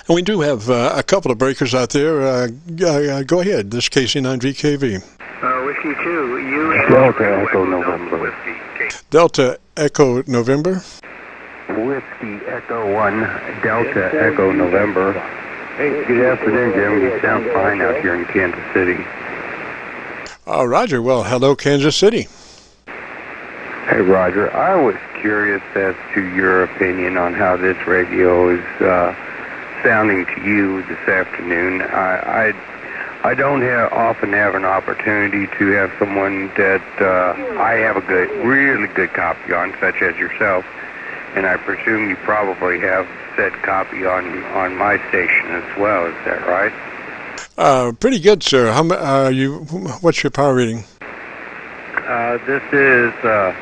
And we do have a couple of breakers out there. Go ahead. This is KC9VKV. Whiskey 2, you Delta Echo November. Delta Echo November. Whiskey Echo 1, Delta Echo November. Hey, good afternoon, Jim. You sound fine out here in Kansas City. Roger. Well, hello, Kansas City. Hey, Roger. I was curious as to your opinion on how this radio is sounding to you this afternoon. I don't often have an opportunity to have someone that I have a really good copy on, such as yourself, and I presume you probably have said copy on my station as well. Is that right? Pretty good, sir. What's your power rating? This is the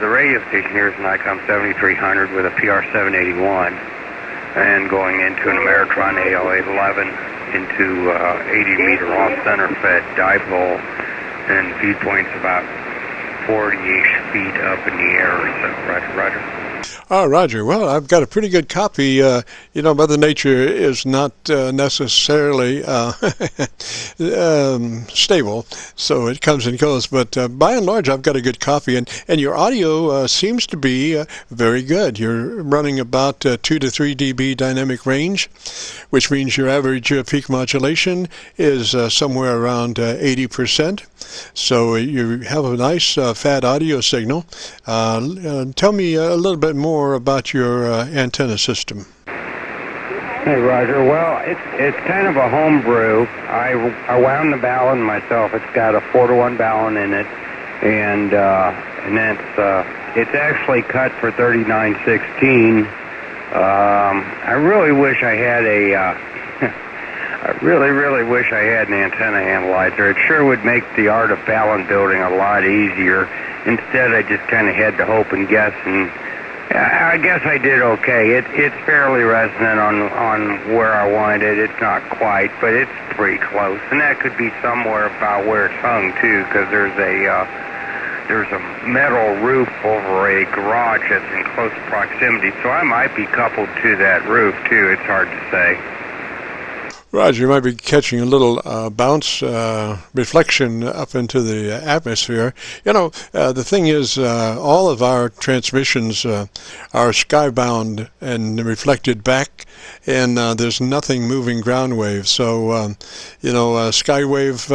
radio station here is an ICOM 7300 with a PR 781, and going into an Ameritron AL811 into 80-meter off-center fed dipole, and viewpoint's about 40-ish feet up in the air or so. Roger, Roger. Roger. Well, I've got a pretty good copy. Mother Nature is not necessarily stable, so it comes and goes. But by and large, I've got a good copy, and your audio seems to be very good. You're running about 2 to 3 dB dynamic range, which means your average peak modulation is somewhere around 80%. So you have a nice fat audio signal. Tell me a little bit more about your antenna system. Hey, Roger. Well, it's kind of a homebrew. I wound the ballon myself. It's got a 4-to-1 ballon in it, and it's actually cut for 3916. I really wish I had I really wish I had an antenna analyzer. It sure would make the art of ballon building a lot easier. Instead, I just kind of had to hope and guess, and I guess I did okay. It's fairly resonant on where I wanted it. It's not quite, but it's pretty close. And that could be somewhere about where it's hung, too, because there's a metal roof over a garage that's in close proximity. So I might be coupled to that roof, too. It's hard to say. Roger, you might be catching a little bounce reflection up into the atmosphere. The thing is, all of our transmissions are skybound and reflected back, and there's nothing moving ground wave. So, skywave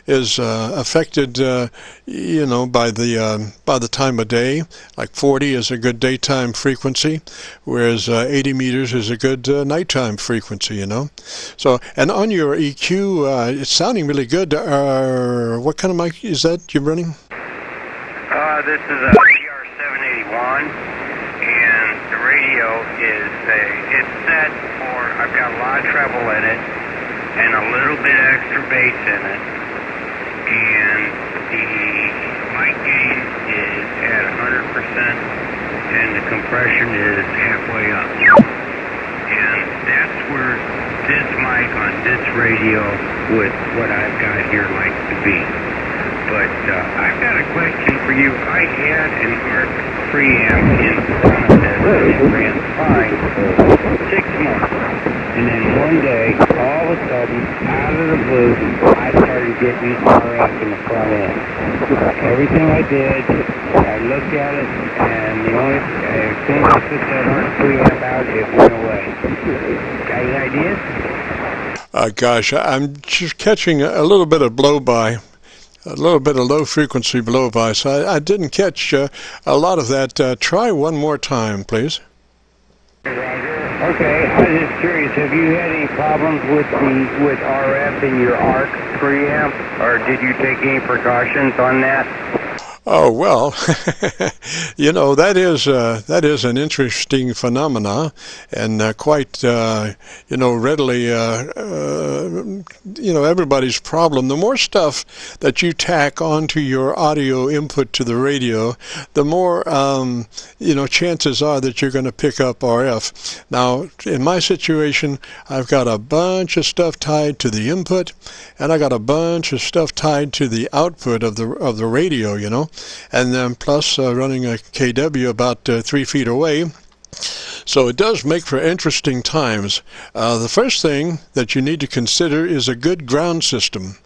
is affected, by the time of day. Like 40 is a good daytime frequency, whereas 80 meters is a good nighttime frequency. So. And on your EQ, it's sounding really good. What kind of mic is that you're running? This is a PR781, and the radio it's set for, I've got a lot of treble in it, and a little bit extra bass in it, and the mic gain is at 100%, and the compression is halfway up. And that's where this mic on this radio with what I've got here likes to be. But I've got a question for you. I had an ARC preamp in front of this, and it ran fine for 6 months. And then one day, all of a sudden, out of the blue, I started getting RF in the front end. Everything I did, I looked at it, and as soon as I took that ARC preamp out, it went away. Got any ideas? Gosh, I'm just catching a little bit of blow-by, a little bit of low-frequency blow-by, so I didn't catch a lot of that. Try one more time, please. Okay, I was just curious, have you had any problems with RF in your ARC preamp, or did you take any precautions on that? Oh, well, that is an interesting phenomena, and quite, readily, everybody's problem. The more stuff that you tack onto your audio input to the radio, the more, chances are that you're going to pick up RF. Now, in my situation, I've got a bunch of stuff tied to the input, and I got a bunch of stuff tied to the output of the radio, and then plus running a KW about 3 feet away, So it does make for interesting times. The first thing that you need to consider is a good ground system.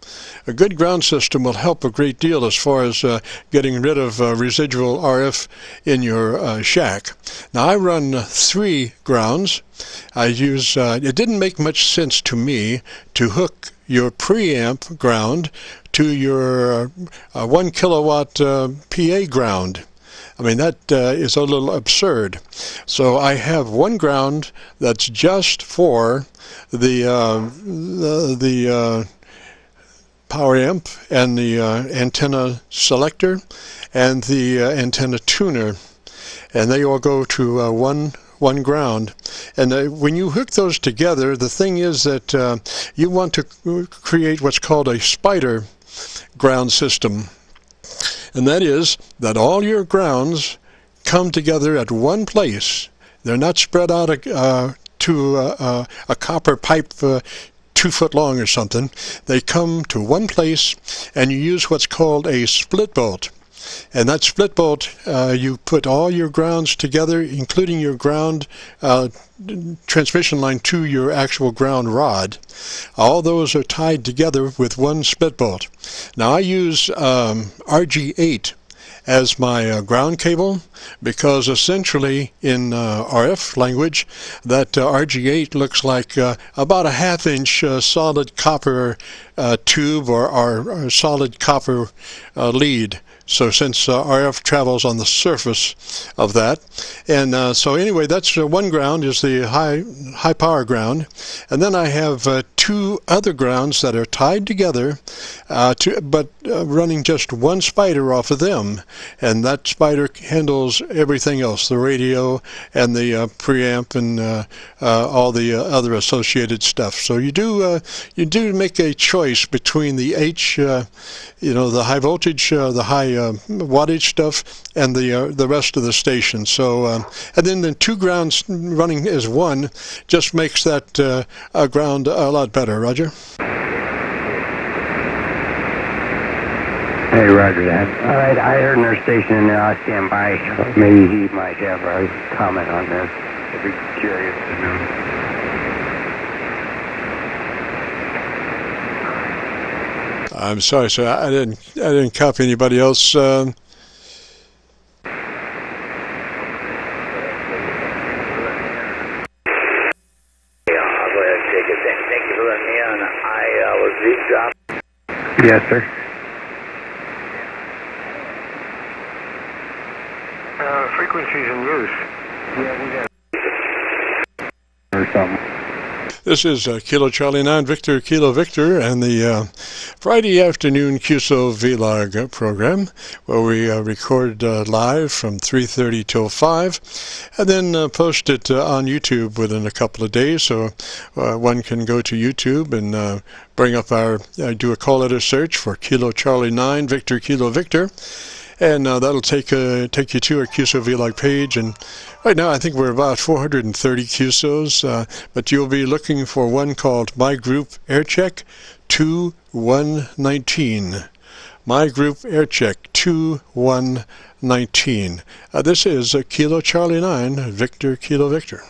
A good ground system will help a great deal as far as getting rid of residual RF in your shack. Now I run 3 grounds. I use, it didn't make much sense to me to hook your preamp ground to your 1 kilowatt PA ground. I mean, that is a little absurd. So I have 1 ground that's just for the power amp and the antenna selector and the antenna tuner, and they all go to one ground. And when you hook those together, the thing is that you want to create what's called a spider ground system. And that is that all your grounds come together at one place. They're not spread out to a copper pipe 2 foot long or something. They come to one place, and you use what's called a split bolt. And that split bolt, you put all your grounds together, including your ground transmission line to your actual ground rod. All those are tied together with one split bolt. Now I use RG8 as my ground cable, because essentially in RF language that RG8 looks like about a 1/2 inch solid copper tube or solid copper lead. So since RF travels on the surface of that, and so anyway, that's 1 ground is the high power ground, and then I have 2 other grounds that are tied together, but running just 1 spider off of them, and that spider handles everything else, the radio and the preamp and all the other associated stuff. So you do make a choice between the the high voltage, the high wattage stuff, and the rest of the station. So and then the 2 grounds running as 1 just makes that ground a lot better. Roger. Hey, roger that. All right, I heard another station in there. I'll stand by. Maybe he might have a comment on this. I'd be curious to know. I'm sorry, sir. I didn't copy anybody else. Yeah, I'll go ahead and take it. Thank you for letting me on. I was eavesdropping. Yes, sir. Frequencies in use. Yeah, we got or something. This is Kilo Charlie 9 Victor Kilo Victor, and the Friday afternoon Qso-Vlog program, where we record live from 3:30 till 5, and then post it on YouTube within a couple of days. So one can go to YouTube and bring up do a call letter search for Kilo Charlie 9 Victor Kilo Victor. And that'll take you to our Qso-Vlog page. And right now I think we're about 430 Qsos, but you'll be looking for one called My Group Aircheck 2119. My Group Aircheck 2119. This is Kilo Charlie 9 Victor Kilo Victor.